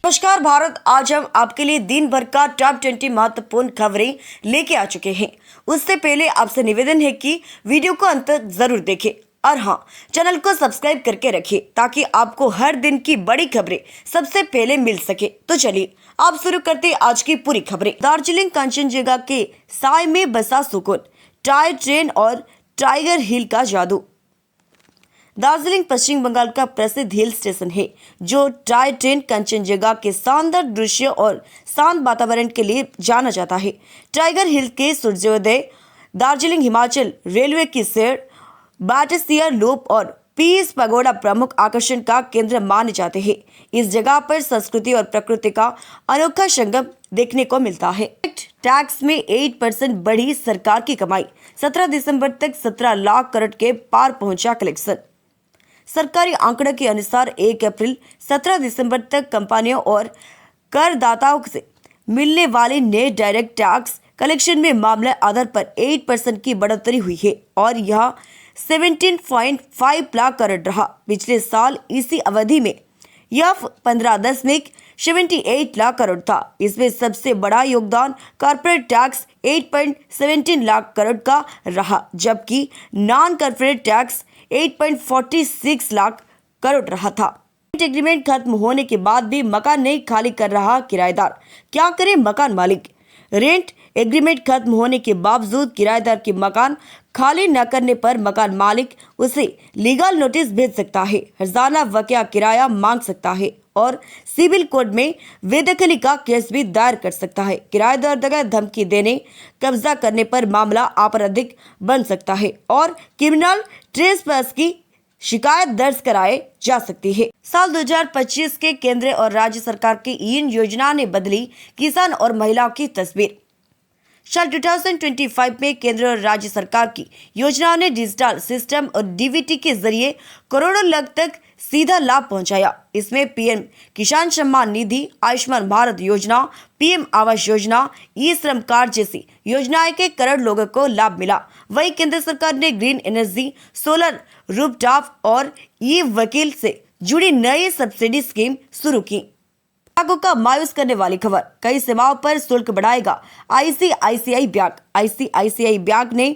नमस्कार भारत, आज हम आपके लिए दिन भर का टॉप 20 महत्वपूर्ण खबरें लेके आ चुके हैं। उससे पहले आपसे निवेदन है कि वीडियो को अंत तक जरूर देखें और हाँ, चैनल को सब्सक्राइब करके रखिए ताकि आपको हर दिन की बड़ी खबरें सबसे पहले मिल सके। तो चलिए आप शुरू करते हैं आज की पूरी खबरें। दार्जिलिंग कंचनजंगा के साय में बसा सुकून, टॉय ट्रेन और टाइगर हिल का जादू। दार्जिलिंग पश्चिम बंगाल का प्रसिद्ध हिल स्टेशन है जो टॉय ट्रेन, कंचनजंगा के शानदार दृश्य और शांत वातावरण के लिए जाना जाता है। टाइगर हिल के सूर्योदय, दार्जिलिंग हिमाचल रेलवे की सैर, बाटसियर लूप और पीस पगोड़ा प्रमुख आकर्षण का केंद्र माने जाते हैं। इस जगह पर संस्कृति और प्रकृति का अनोखा संगम देखने को मिलता है। टैक्स में 8% बढ़ी सरकार की कमाई, 17 दिसंबर तक 17 लाख करोड़ के पार पहुंचा कलेक्शन। सरकारी आंकड़े के अनुसार 1 अप्रैल 17 दिसंबर तक कंपनियों और करदाताओं से मिलने वाले नए डायरेक्ट टैक्स कलेक्शन में मामले आधार पर 8% की बढ़ोतरी हुई है और यह 17.5 लाख करोड़ रहा। पिछले साल इसी अवधि में यह 15.78 लाख करोड़ था। इसमें सबसे बड़ा योगदान कॉर्पोरेट टैक्स 8.17 लाख करोड़ का रहा, जबकि non corporate tax 8.46 lakh crore रहा था। रेंट एग्रीमेंट खत्म होने के बाद भी मकान नहीं खाली कर रहा किराएदार, क्या करे मकान मालिक। रेंट एग्रीमेंट खत्म होने के बावजूद किराएदार की मकान खाली न करने पर मकान मालिक उसे लीगल नोटिस भेज सकता है, हर्जाना बकाया किराया मांग सकता है और सिविल कोड में बेदखली का केस भी दायर कर सकता है। किराएदार दगा धमकी देने, कब्जा करने पर मामला आपराधिक बन सकता है और क्रिमिनल ट्रेसपास की शिकायत दर्ज कराए जा सकती है। साल 2025 के केंद्र और राज्य सरकार की इन योजना ने बदली किसान और महिलाओं की तस्वीर। साल 2025 में केंद्र और राज्य सरकार की योजनाओं ने डिजिटल सिस्टम और डीबीटी के जरिए करोड़ों लोग तक सीधा लाभ पहुंचाया। इसमें पीएम किसान सम्मान निधि, आयुष्मान भारत योजना, पीएम आवास योजना, ई श्रम कार्ड जैसी योजनाएं के करोड़ लोगों को लाभ मिला। वहीं केंद्र सरकार ने ग्रीन एनर्जी, सोलर रूफटॉप और ई वकील से जुड़ी नई सब्सिडी स्कीम शुरू की। ग्राहकों का मायूस करने वाली खबर, कई सेवाओं पर शुल्क बढ़ाएगा आईसीआईसीआई बैंक। आईसीआईसीआई बैंक ने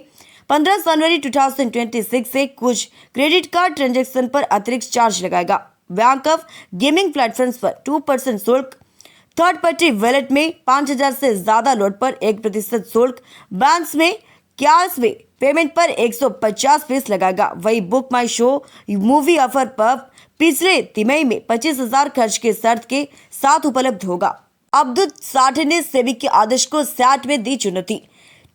15 जनवरी 2026 से कुछ क्रेडिट कार्ड ट्रांजैक्शन पर अतिरिक्त चार्ज लगाएगा। बैंक ऑफ गेमिंग प्लेटफॉर्म्स पर 2% शुल्क, थर्ड पार्टी वॉलेट में 5000 से ज्यादा लोड पर 1% शुल्क, बैंक्स में कैश में पेमेंट पर 150 फीस लगाएगा। वही बुक माई शो मूवी ऑफर पर पिछले तिमाही में 25,000 खर्च के शर्त के साथ उपलब्ध होगा। अब्दुल साठे ने सेबी के आदेश को सैट में दी चुनौती,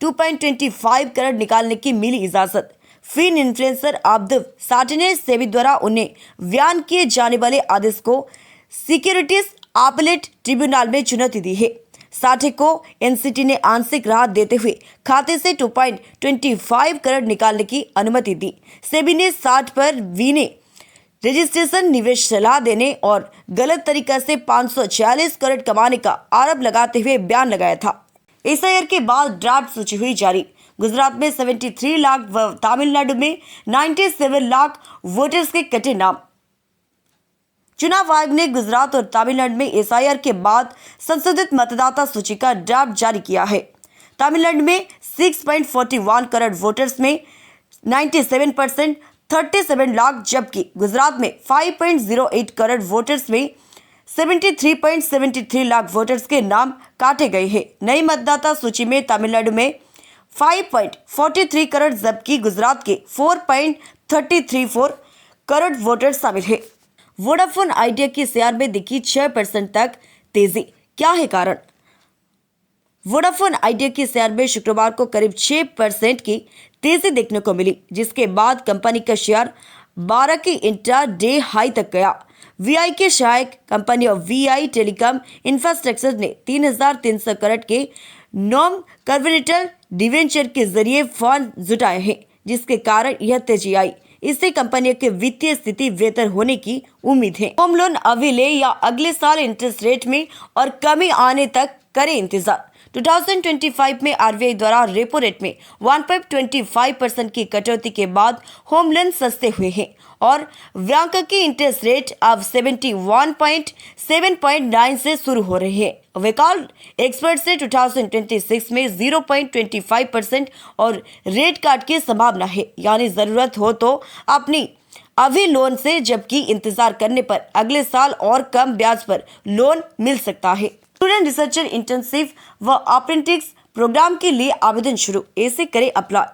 2.25 करोड़ निकालने की मिली इजाजत। फिन इन्फ्लुएंसर अब्दुल साठे ने सेबी द्वारा उन्हें बयान किए जाने वाले आदेश को सिक्योरिटीज अपीलेट ट्रिब्यूनल में चुनौती दी है। साठे को एनसीटी ने आंशिक राहत देते हुए खाते से 2.25 करोड़ निकालने की अनुमति दी। सेबी ने 60 पर वीने रजिस्ट्रेशन, निवेश सलाह देने और गलत तरीका से 546 करोड़ कमाने का आरोप लगाते हुए बयान लगाया था। एसआईआर के बाद ड्राफ्ट सूची हुई जारी। गुजरात में 73 लाख व तमिलनाडु में 97 लाख वोटर्स के कटे नाम। चुनाव आयोग ने गुजरात और तमिलनाडु में एसआईआर के बाद संशोधित मतदाता सूची का ड्राफ्ट जारी किया है। तमिलनाडु में 6.41 करोड़ वोटर्स में 97%, 37 लाख, जबकि गुजरात में 5.08 करोड़ वोटर्स में 73.73 लाख वोटर्स के नाम काटे गए हैं। नई मतदाता सूची में तमिलनाडु में 5.43 करोड़ जबकि गुजरात के 4.334 करोड़ वोटर्स शामिल हैं। वोडाफोन आइडिया की शेयर में दिखी 6% तक तेजी, क्या है कारण? वोडाफोन आइडिया की शेयर में शुक्रवार को करीब 6% की तेजी देखने को मिली, जिसके बाद कंपनी का शेयर 12 की इंट्रा डे हाई तक गया। वीआई के सहायक कंपनी और वीआई टेलीकॉम इंफ्रास्ट्रक्चर ने 3,300 करोड़ के नॉन कन्वर्टिबल डिवेंचर के जरिए फंड जुटाए हैं, जिसके कारण यह तेजी आई। इससे कंपनियों की वित्तीय स्थिति बेहतर होने की उम्मीद है। होम लोन अभी ले या अगले साल इंटरेस्ट रेट में और कमी आने तक करें इंतजार। 2025 में आरबीआई द्वारा रेपो रेट में 1.25% की कटौती के बाद होम लोन सस्ते हुए हैं और बैंक की इंटरेस्ट रेट अब 71.7.9 से शुरू हो रही है। वैकल्पिक एक्सपर्ट्स ने 2026 में 0.25% और रेट कट की संभावना है, यानी जरूरत हो तो अपनी अभी लोन से, जबकि इंतजार करने पर अगले साल और कम ब्याज पर लोन मिल सकता है। स्टूडेंट रिसर्चर इंटर्नशिप व अप्रेंटिस प्रोग्राम के लिए आवेदन शुरू, ऐसे करें अप्लाई।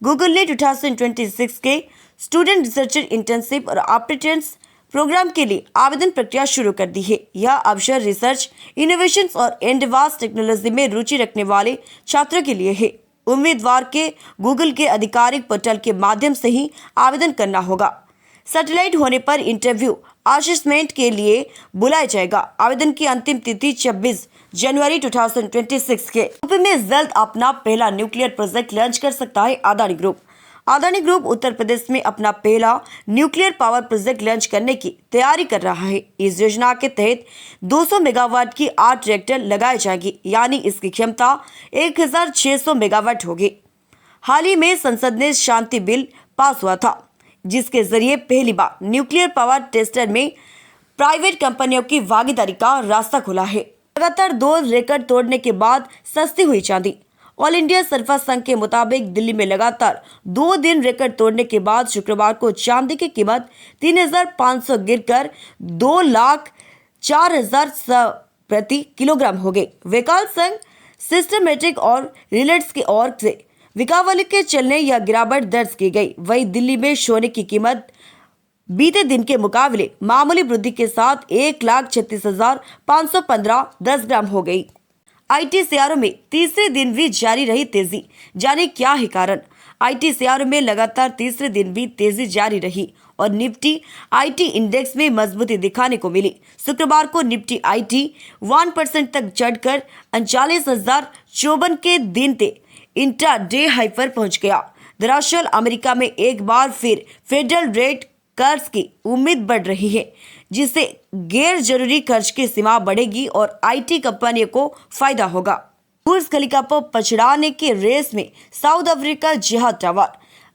गूगल ने 2026 के स्टूडेंट रिसर्चर इंटर्नशिप और अप्रेंटिस प्रोग्राम के लिए आवेदन प्रक्रिया शुरू कर दी है। यह अवसर रिसर्च, इनोवेशन और एडवांस टेक्नोलॉजी में रुचि रखने वाले छात्रों के लिए है। उम्मीदवार के गूगल के आधिकारिक पोर्टल के माध्यम से ही आवेदन करना होगा। सैटेलाइट होने पर इंटरव्यू असेसमेंट के लिए बुलाया जाएगा। आवेदन की अंतिम तिथि 26 जनवरी 2026 के यूपी में जल्द अपना पहला न्यूक्लियर प्रोजेक्ट लॉन्च कर सकता है अदानी ग्रुप। अदानी ग्रुप उत्तर प्रदेश में अपना पहला न्यूक्लियर पावर प्रोजेक्ट लॉन्च करने की तैयारी कर रहा है। इस योजना के तहत 200 मेगावाट की 8 रिएक्टर लगाए जाएंगे, यानी इसकी क्षमता 1600 मेगावाट होगी। हाल ही में संसद ने शांति बिल पास हुआ था, जिसके जरिए पहली बार न्यूक्लियर पावर टेस्टर में प्राइवेट कंपनियों की भागीदारी का रास्ता खुला है। लगातार 2 रिकॉर्ड तोड़ने के बाद सस्ती हुई चांदी। ऑल इंडिया सर्फा संघ के मुताबिक दिल्ली में लगातार 2 दिन रिकॉर्ड तोड़ने के बाद शुक्रवार को चांदी की कीमत 3,500 गिरकर 2,04,000 प्रति किलोग्राम हो गई। वैकल्पिक संघ सिस्टमैटिक और रिलेट्स की ओर से विकावली के चलने या गिरावट दर्ज की गई। वहीं दिल्ली में सोने की कीमत बीते दिन के मुकाबले मामूली वृद्धि के साथ 1,36,515 10 ग्राम हो गई। आईटी शेयरों में तीसरे दिन भी जारी रही तेजी, जाने क्या है कारण। आईटी शेयरों में लगातार तीसरे दिन भी तेजी जारी रही और निफ्टी आईटी इंडेक्स में मजबूती दिखाने को मिली। शुक्रवार को निफ्टी आईटी 1% तक चढ़कर 39,054 के दिन थे इंट्राडे हाई पर पहुंच गया। दरअसल अमेरिका में एक बार फिर फेडरल रेट कर्ज की उम्मीद बढ़ रही है, जिससे गैर जरूरी खर्च की सीमा बढ़ेगी और आईटी कंपनियों को फायदा होगा। बुर्ज खलीफा को पछड़ाने की रेस में साउथ अफ्रीका जेहा टावर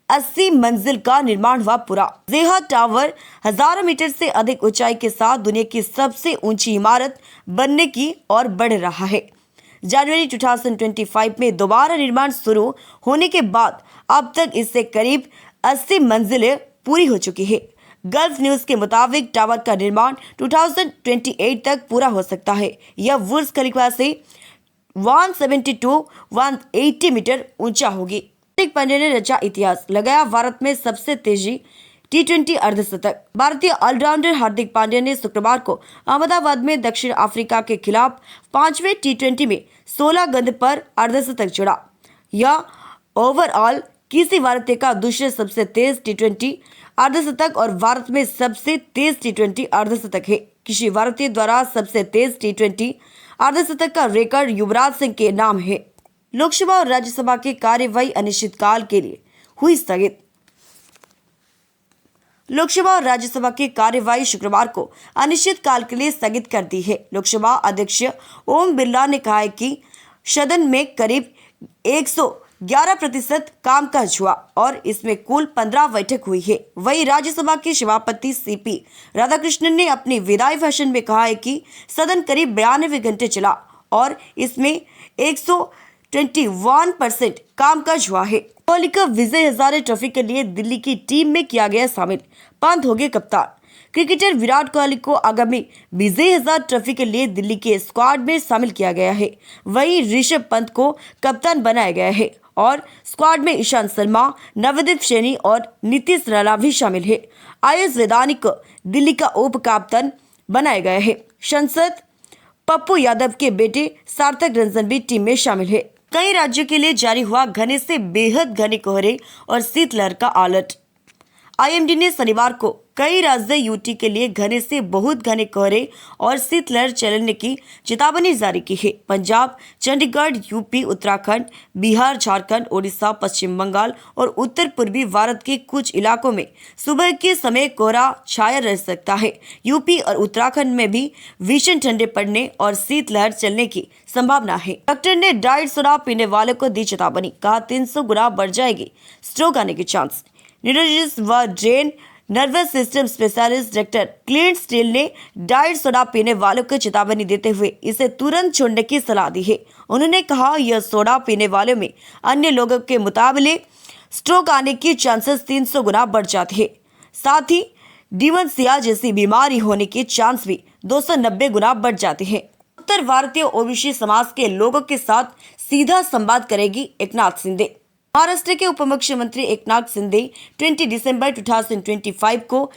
80 मंजिल का निर्माण हुआ पूरा। जेहा टावर हजारों मीटर से अधिक ऊंचाई के साथ दुनिया की सबसे ऊंची इमारत बनने की ओर बढ़ रहा है। जनवरी 2025 में दोबारा निर्माण शुरू होने के बाद अब तक इससे करीब 80 मंजिलें पूरी हो चुकी है। गल्फ न्यूज के मुताबिक टावर का निर्माण 2028 तक पूरा हो सकता है। यह बुर्ज खलीफा से 180 मीटर ऊंचा होगी। हार्दिक पांड्या ने रचा इतिहास, लगाया भारत में सबसे तेजी T20 अर्धशतक। भारतीय ऑलराउंडर हार्दिक पांड्या ने शुक्रवार को अहमदाबाद में दक्षिण अफ्रीका के खिलाफ 5वें T20 में 16 गेंद पर अर्धशतक जोड़ा। यह ओवरऑल किसी भारतीय का दूसरे सबसे तेज T20 अर्धशतक और भारत में सबसे तेज T20 अर्धशतक है। किसी भारतीय द्वारा सबसे तेज T20 अर्धशतक का रिकॉर्ड युवराज सिंह के नाम है। लोकसभा और राज्यसभा की कार्यवाही अनिश्चितकाल के लिए हुई स्थगित। लोकसभा और राज्यसभा की कार्यवाही शुक्रवार को अनिश्चितकाल के लिए स्थगित कर दी है। लोकसभा अध्यक्ष ओम बिरला ने कहा है कि सदन में करीब 111% कामकाज हुआ और इसमें कुल 15 बैठक हुई है। वहीं राज्यसभा के सभापति सीपी राधाकृष्णन ने अपने विदाई भाषण में कहा है कि सदन करीब 92 घंटे चला और इसमें 121% कामकाज हुआ है। कोहली को विजय हजारे ट्रॉफी के लिए दिल्ली की टीम में किया गया शामिल, पंत हो गए कप्तान। क्रिकेटर विराट कोहली को आगामी विजय हजारे ट्रॉफी के लिए दिल्ली के स्क्वाड में शामिल किया गया है। वहीं ऋषभ पंत को कप्तान बनाया गया है और स्क्वाड में ईशांत शर्मा, नवदीप सैनी और नीतीश राणा भी शामिल है। आयुष वेदानी को दिल्ली का उप कप्तान बनाया गया है। सांसद पप्पू यादव के बेटे सार्थक रंजन भी टीम में शामिल है। कई राज्यों के लिए जारी हुआ घने से बेहद घने कोहरे और शीतलहर का अलर्ट। आईएमडी ने शनिवार को कई राज्य यूटी के लिए घने से बहुत घने कोहरे और शीतलहर चलने की चेतावनी जारी की है। पंजाब, चंडीगढ़, यूपी, उत्तराखंड, बिहार, झारखंड, ओडिशा, पश्चिम बंगाल और उत्तर पूर्वी भारत के कुछ इलाकों में सुबह के समय कोहरा छाया रह सकता है। यूपी और उत्तराखंड में भी भीषण ठंडे पड़ने और शीतलहर चलने की संभावना है। डॉक्टर ने डाइट सोडा पीने वालों को दी चेतावनी, कहा 300 गुना बढ़ जाएगी स्ट्रोक आने के चांस। न्यूरोलॉजिस्ट व brain nervous system specialist doctor Clint steel ने डाइट सोडा पीने वालों को चेतावनी देते हुए इसे तुरंत छोड़ने की सलाह दी है। उन्होंने कहा यह सोडा पीने वालों में अन्य लोगों के मुकाबले स्ट्रोक आने की चांसेस 300 गुना बढ़ जाती है। साथ ही डिमेंशिया जैसी बीमारी होने की चांस भी 290 गुना बढ़ जाते हैं। उत्तर भारतीय ओबीसी समाज के लोगों के साथ सीधा संवाद करेगी एकनाथ शिंदे। महाराष्ट्र के उप मुख्यमंत्री एकनाथ शिंदे 20 दिसंबर 2025 को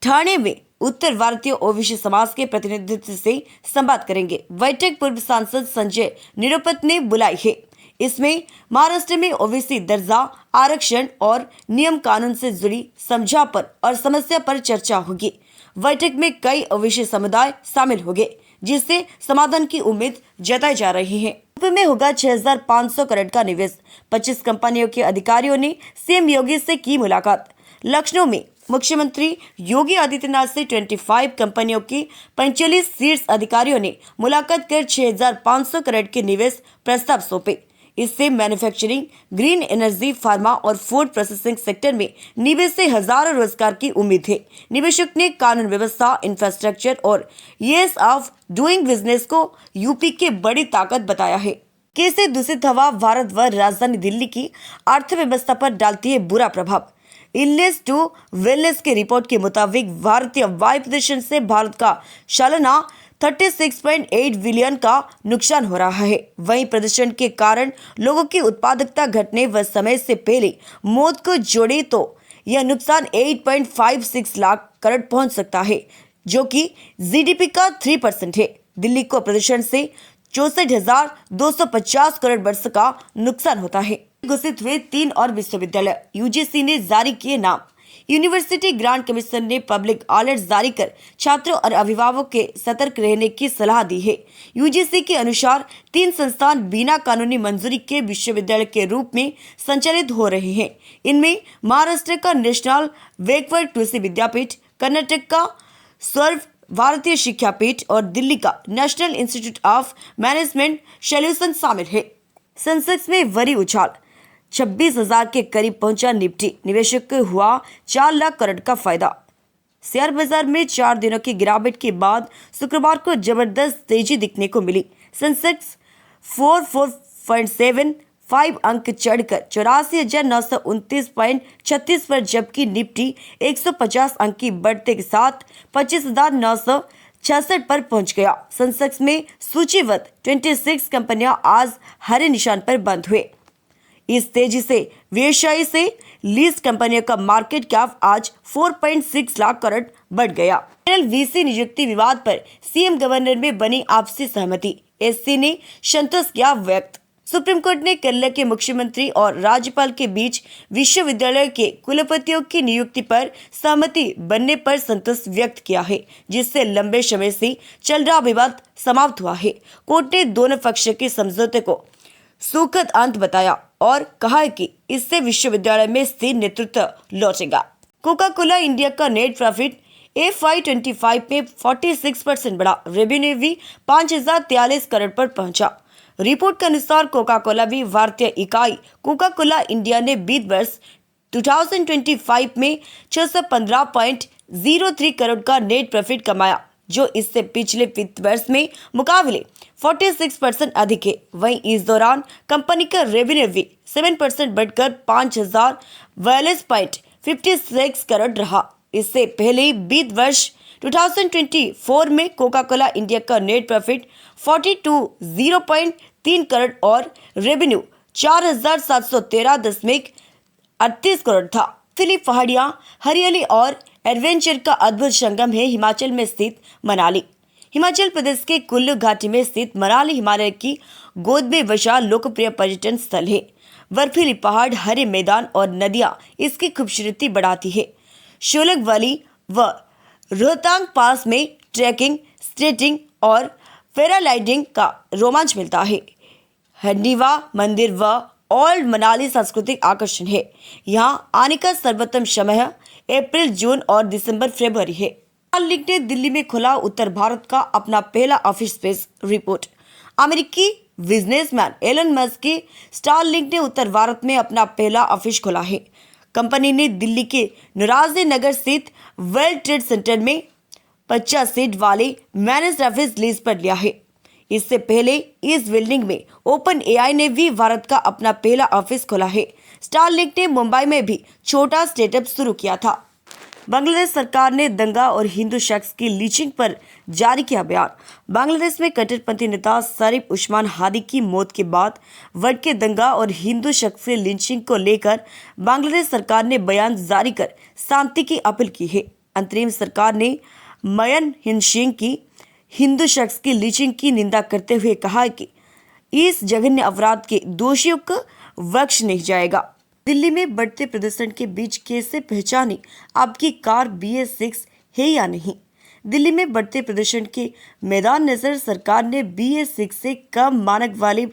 ठाणे में उत्तर भारतीय ओबीसी समाज के प्रतिनिधित्व से संवाद करेंगे। बैठक पूर्व सांसद संजय निरुपत ने बुलाई है। इसमें महाराष्ट्र में ओबीसी दर्जा, आरक्षण और नियम कानून से जुड़ी समझा पर और समस्या पर चर्चा होगी। बैठक में कई ओबीसी समुदाय शामिल होंगे, जिससे समाधान की उम्मीद जताई जा रही है। यूपी में होगा 6,500 करोड़ का निवेश। 25 कंपनियों के अधिकारियों ने सीएम योगी से की मुलाकात। लखनऊ में मुख्यमंत्री योगी आदित्यनाथ से 25 कंपनियों की 45 शीर्ष अधिकारियों ने मुलाकात कर 6,500 करोड़ के निवेश प्रस्ताव सौंपे। इससे मैन्युफैक्चरिंग, ग्रीन एनर्जी, फार्मा और फूड प्रोसेसिंग सेक्टर में निवेश से हजारों रोजगार की उम्मीद है। निवेशक ने कानून व्यवस्था, इंफ्रास्ट्रक्चर और ईज ऑफ डूइंग बिजनेस को यूपी की बड़ी ताकत बताया है। कैसे दूषित हवा भारत व राजधानी दिल्ली की अर्थव्यवस्था पर डालती है बुरा प्रभाव। इलनेस टू वेलनेस की रिपोर्ट के मुताबिक भारतीय वायु प्रदूषण से भारत का सालाना 36.8 बिलियन का नुकसान हो रहा है। वहीं प्रदूषण के कारण लोगों की उत्पादकता घटने व समय से पहले मौत को जोड़े तो यह नुकसान 8.56 लाख करोड़ पहुंच सकता है, जो कि जीडीपी का 3% है। दिल्ली को प्रदूषण से 64,250 करोड़ वर्ष का नुकसान होता है। घोषित हुए 3 और विश्वविद्यालय, यूजीसी ने जारी किए नाम। यूनिवर्सिटी ग्रांट कमीशन ने पब्लिक अलर्ट जारी कर छात्रों और अभिभावकों के सतर्क रहने की सलाह दी है। यूजीसी के अनुसार 3 संस्थान बिना कानूनी मंजूरी के विश्वविद्यालय के रूप में संचालित हो रहे हैं। इनमें महाराष्ट्र का नेशनल बैकवर्ड कृषि विद्यापीठ, कर्नाटक का सर्व भारतीय शिक्षा पीठ और दिल्ली का national institute of management solution शामिल है। सेंसेक्स में बड़ी उछाल, 26,000 के करीब पहुंचा निफ्टी। निवेशक को हुआ 4 लाख करोड़ का फायदा। शेयर बाजार में 4 दिनों की गिरावट के बाद शुक्रवार को जबरदस्त तेजी दिखने को मिली। सेंसेक्स 44.75 अंक चढ़कर 84,929.36 पर, जबकि निफ्टी 150 अंक की बढ़ते के साथ 25,966 पर पहुंच गया। सेंसेक्स में सूचीबद्ध 26 कंपनियां आज हरे निशान पर बंद हुए। इस तेजी से व्यवसायी से लीज कंपनियों का मार्केट कैप आज 4.6 लाख करोड़ बढ़ गया। वीसी नियुक्ति विवाद पर सीएम गवर्नर में बनी आपसी सहमति, एससी ने संतोष किया व्यक्त। सुप्रीम कोर्ट ने केरल के मुख्यमंत्री और राज्यपाल के बीच विश्वविद्यालय के कुलपतियों की नियुक्ति पर सहमति बनने पर संतोष व्यक्त किया है, जिससे लंबे समय से चल रहा विवाद समाप्त हुआ है। कोर्ट ने दोनों पक्षों के समझौते को सुखद अंत बताया और कहा है कि इससे विश्वविद्यालय में स्थिर नेतृत्व लौटेगा। कोका कोला इंडिया का नेट प्रॉफिट FY25 में 46% बढ़ा। रेवेन्यू भी 5,043 करोड़ पर पहुंचा। रिपोर्ट के अनुसार कोका कोला भी भारतीय इकाई कोका कोला इंडिया ने वित्त वर्ष 2025 में 615.03 करोड़ का नेट प्रॉफिट कमाया, जो इससे पिछले वित्त वर्ष में मुकाबले 46% अधिक है। वहीं इस दौरान कंपनी का रेवेन्यू भी 7% बढ़कर 5,042.56 करोड़ रहा। इससे पहले वित्त वर्ष 2024 में कोका कोला इंडिया का नेट प्रॉफिट 420.3 करोड़ और रेवेन्यू 4,713.38 करोड़ था। फिलिप पहाड़ियां, हरियाली और एडवेंचर का अद्भुत संगम है हिमाचल में स्थित मनाली। हिमाचल प्रदेश के कुल्लू घाटी में स्थित मनाली हिमालय की गोद में बसा लोकप्रिय पर्यटन स्थल है। बर्फीली पहाड़, हरे मैदान और नदियां इसकी खूबसूरती बढ़ाती है। शोलग वैली, व रोहतांग पास में ट्रैकिंग, स्केटिंग और पैराग्लाइडिंग का रोमांच मिलता है। हंडीवा मंदिर व ओल्ड मनाली सांस्कृतिक आकर्षण है। यहाँ आने का सर्वोत्तम समय अप्रैल, जून और दिसंबर, फरवरी है। स्टारलिंक ने दिल्ली में खोला उत्तर भारत का अपना पहला ऑफिस स्पेस। रिपोर्ट। अमेरिकी बिजनेसमैन एलन मस्क की स्टारलिंक ने उत्तर भारत में अपना पहला ऑफिस खोला है। कंपनी ने दिल्ली के नराजी नगर स्थित वर्ल्ड ट्रेड सेंटर में 50 सीट वाले मैनेज्ड ऑफिस लीज पर लिया है। इससे पहले इस बिल्डिंग में ओपन एआई ने भी भारत का अपना पहला ऑफिस खोला है। स्टारलिंक ने मुंबई में भी छोटा स्टार्टअप शुरू किया था। बांग्लादेश सरकार ने दंगा और हिंदू शख्स की लीचिंग पर जारी किया बयान। बांग्लादेश में कट्टरपंथी नेता शरीफ उस्मान हादी की मौत के बाद भड़के दंगा और हिंदू शख्स की लीचिंग को लेकर बांग्लादेश सरकार ने बयान जारी कर शांति की अपील की है। अंतरिम सरकार ने मयन हिंद की हिंदू शख्स की लीचिंग की निंदा करते हुए कहा कि इस जघन्य अपराध के दोषियों को बख्श नहीं जाएगा। दिल्ली में बढ़ते प्रदूषण के बीच कैसे पहचाने आपकी कार BS6 है या नहीं। दिल्ली में बढ़ते प्रदूषण के मद्देनजर सरकार ने BS6 से कम मानक वाले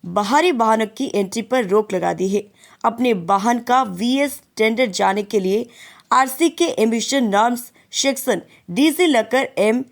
बाहरी वाहनों की एंट्री पर रोक लगा दी है। अपने वाहन का VS स्टैंडर्ड जाने के लिए RC के emission norms section DigiLocker M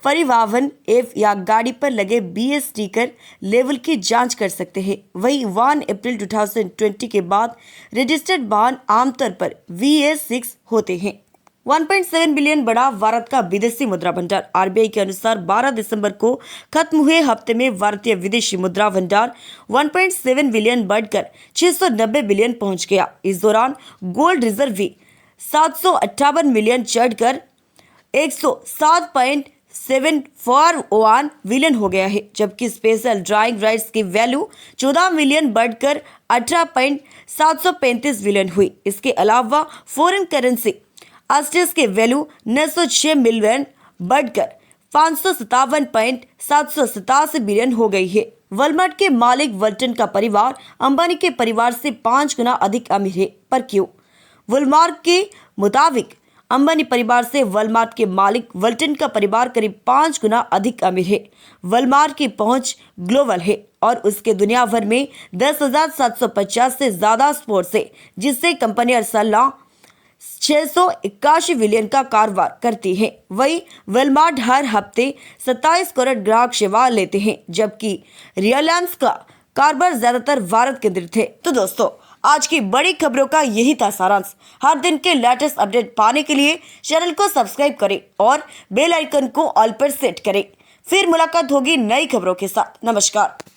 परिवहन F या गाड़ी पर लगे BS स्टिकर लेवल की जांच कर सकते हैं। वहीं 1 अप्रैल 2020 के बाद रजिस्टर्ड वाहन आमतौर पर BS6 होते हैं। 1.7 बिलियन बढ़ा भारत का विदेशी मुद्रा भंडार। RBI के अनुसार 12 दिसंबर को खत्म हुए हफ्ते में भारतीय विदेशी मुद्रा भंडार 1.7 बिलियन बढ़कर 690 बिलियन पहुंच गया। इस दौरान गोल्ड रिजर्व भी 758 मिलियन चढ़कर 107.741 बिलियन हो गया है, जबकि स्पेशल ड्राइंग राइट्स की वैल्यू 14 मिलियन बढ़कर 18.735 बिलियन हुई। इसके अलावा फॉरेन करेंसी एसेट्स के वैल्यू 906 मिलियन बढ़कर 557.787 बिलियन हो गई है। वॉलमार्ट के मालिक वॉल्टन का परिवार अंबानी के परिवार से 5 गुना अधिक अमीर है, पर क्यों? वॉलमार्ट के मुताबिक अंबानी परिवार से वॉलमार्ट के मालिक वॉल्टन का परिवार करीब 5 गुना अधिक अमीर है। वॉलमार्ट की पहुंच ग्लोबल है और उसके दुनिया भर में 10,750 से ज्यादा स्टोर्स है, जिससे कंपनी हर साल 681 बिलियन का कारोबार करती है। वहीं वॉलमार्ट हर हफ्ते 27 करोड़ ग्राहक सेवा लेते हैं, जबकि रिलायंस का कारोबार ज्यादातर भारत केंद्रित है। तो दोस्तों, आज की बड़ी खबरों का यही था सारांश। हर दिन के लेटेस्ट अपडेट पाने के लिए चैनल को सब्सक्राइब करें और बेल आइकन को ऑल पर सेट करें। फिर मुलाकात होगी नई खबरों के साथ। नमस्कार।